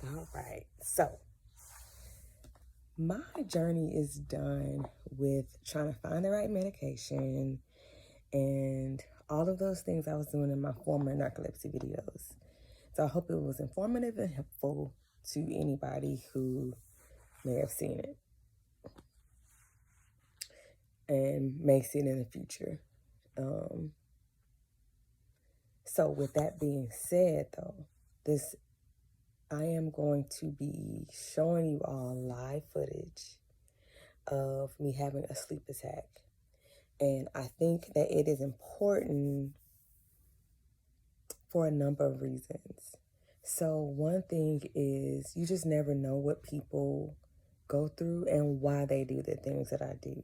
All right. So my journey is done with trying to find the right medication and all of those things I was doing in my former narcolepsy videos. So I hope it was informative and helpful to anybody who may have seen it and may see it in the future. So with that being said, though, I am going to be showing you all live footage of me having a sleep attack. And I think that it is important for a number of reasons. So one thing is you just never know what people go through and why they do the things that I do.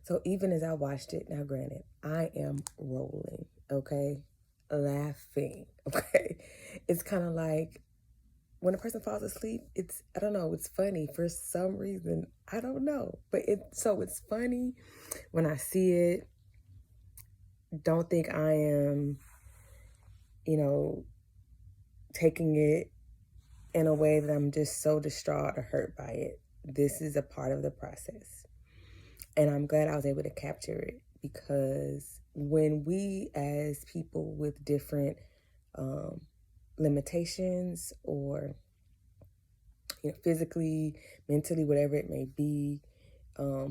So even as I watched it, now granted, I am rolling, okay? Laughing, okay? It's kind of like when a person falls asleep, I don't know, it's funny for some reason. I don't know. But it's funny when I see it. Don't think I am, taking it in a way that I'm just so distraught or hurt by it. This is a part of the process. And I'm glad I was able to capture it, because when we as people with different limitations or physically, mentally, whatever it may be,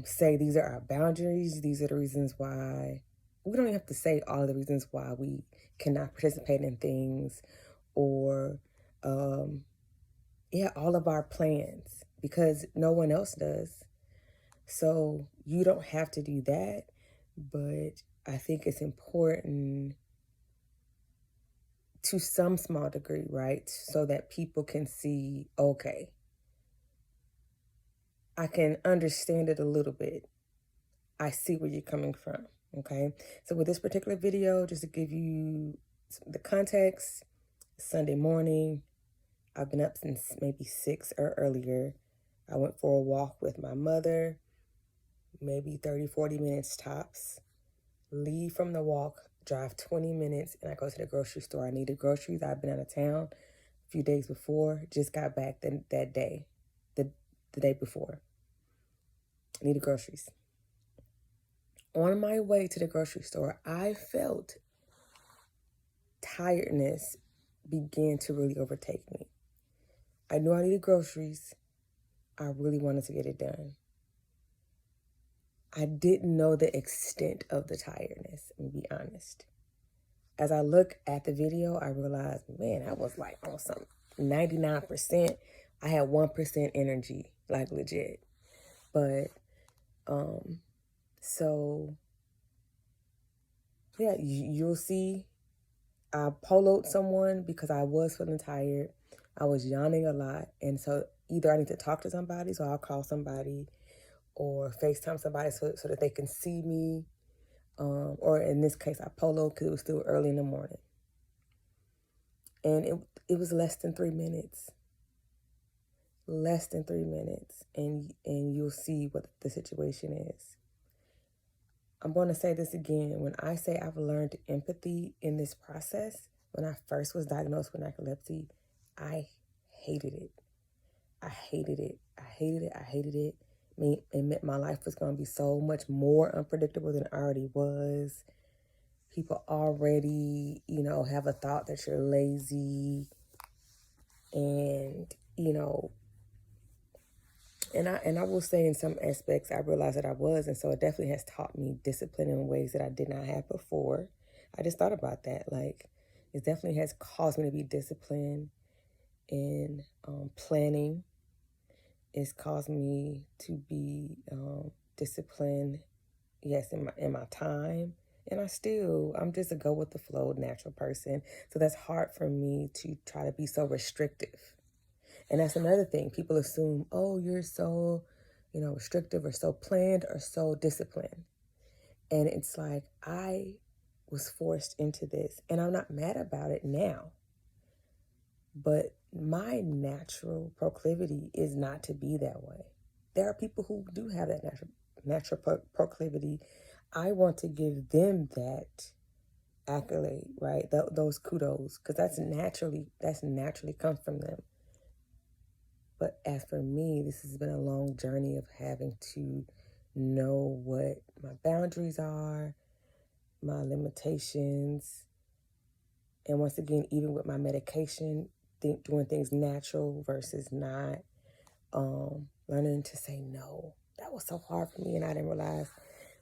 say these are our boundaries, these are the reasons why. We don't even have to say all of the reasons why we cannot participate in things, or all of our plans, because no one else does. So you don't have to do that, but I think it's important to some small degree, right? So that people can see, okay, I can understand it a little bit. I see where you're coming from, okay? So with this particular video, just to give you the context, Sunday morning, I've been up since maybe 6 or earlier. I went for a walk with my mother, maybe 30, 40 minutes tops. Leave from the walk, drive 20 minutes, and I go to the grocery store. I needed groceries. I've been out of town a few days before, just got back that day, the day before. I needed groceries. On my way to the grocery store, I felt tiredness begin to really overtake me. I knew I needed groceries. I really wanted to get it done. I didn't know the extent of the tiredness, to be honest. As I look at the video, I realized, man, I was like on some 99%. I had 1% energy, like legit. But, so, yeah, you'll see I poloed someone because I was feeling tired. I was yawning a lot. And so either I need to talk to somebody, so I'll call somebody, or FaceTime somebody so that they can see me. Or in this case, I poloed because it was still early in the morning. And it was less than 3 minutes. Less than 3 minutes. And you'll see what the situation is. I'm going to say this again. When I say I've learned empathy in this process, when I first was diagnosed with narcolepsy, I hated it. I hated it. I hated it. I hated it. It meant my life was going to be so much more unpredictable than it already was. People already, have a thought that you're lazy, and, and I will say in some aspects, I realized that I was, and so it definitely has taught me discipline in ways that I did not have before. I just thought about that. Like, it definitely has caused me to be disciplined in planning. It's caused me to be disciplined, yes, in my time. And I'm just a go with the flow natural person. So that's hard for me to try to be so restrictive. And that's another thing. People assume, oh, you're so, restrictive or so planned or so disciplined. And it's like, I was forced into this, and I'm not mad about it now. But my natural proclivity is not to be that way. There are people who do have that natural proclivity. I want to give them that accolade, right? Those kudos, because that's naturally come from them. But as for me, this has been a long journey of having to know what my boundaries are, my limitations, and once again, even with my medication, doing things natural versus not, learning to say no. That was so hard for me, and I didn't realize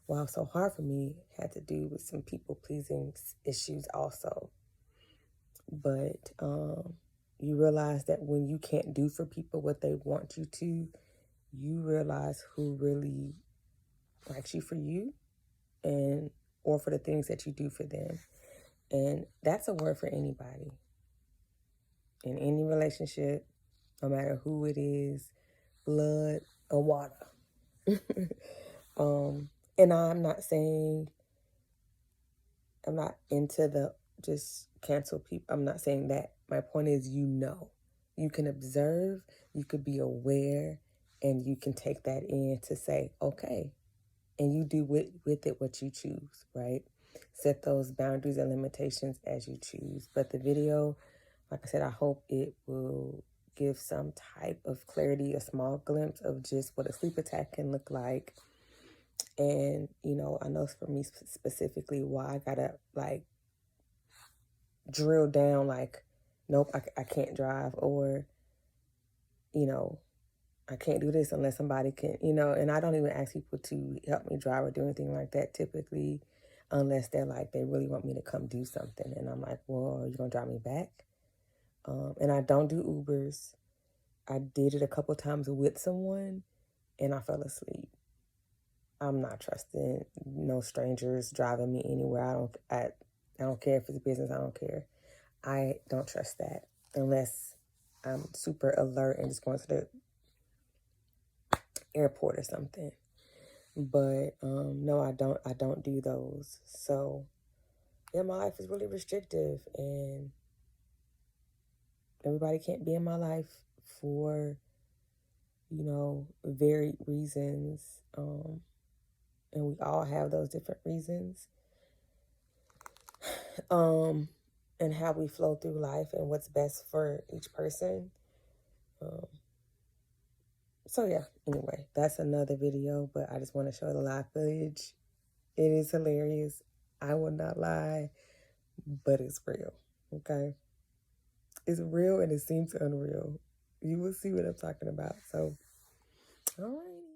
why it was so hard for me had to do with some people-pleasing issues also. But you realize that when you can't do for people what they want you to, you realize who really likes you for you and or for the things that you do for them. And that's a word for anybody. In any relationship, no matter who it is, blood or water. And I'm not saying I'm not into the just cancel people. I'm not saying that. My point is, you can observe, you could be aware, and you can take that in to say, okay, and you do with it what you choose, right? Set those boundaries and limitations as you choose. But the video, like I said, I hope it will give some type of clarity, a small glimpse of just what a sleep attack can look like. And, I know for me specifically why I gotta like drill down like, nope, I can't drive, or, I can't do this unless somebody can, and I don't even ask people to help me drive or do anything like that typically, unless they're like, they really want me to come do something. And I'm like, well, are you going to drive me back? And I don't do Ubers. I did it a couple times with someone and I fell asleep. I'm not trusting no strangers driving me anywhere. I don't care if it's business. I don't care. I don't trust that unless I'm super alert and just going to the airport or something. But no, I don't do those. So yeah, my life is really restrictive, and everybody can't be in my life for varied reasons, and we all have those different reasons, and how we flow through life and what's best for each person. So yeah, anyway, that's another video, but I just want to show the live footage. It is hilarious. I will not lie, but it's real, okay? It's real and it seems unreal. You will see what I'm talking about. So, all right.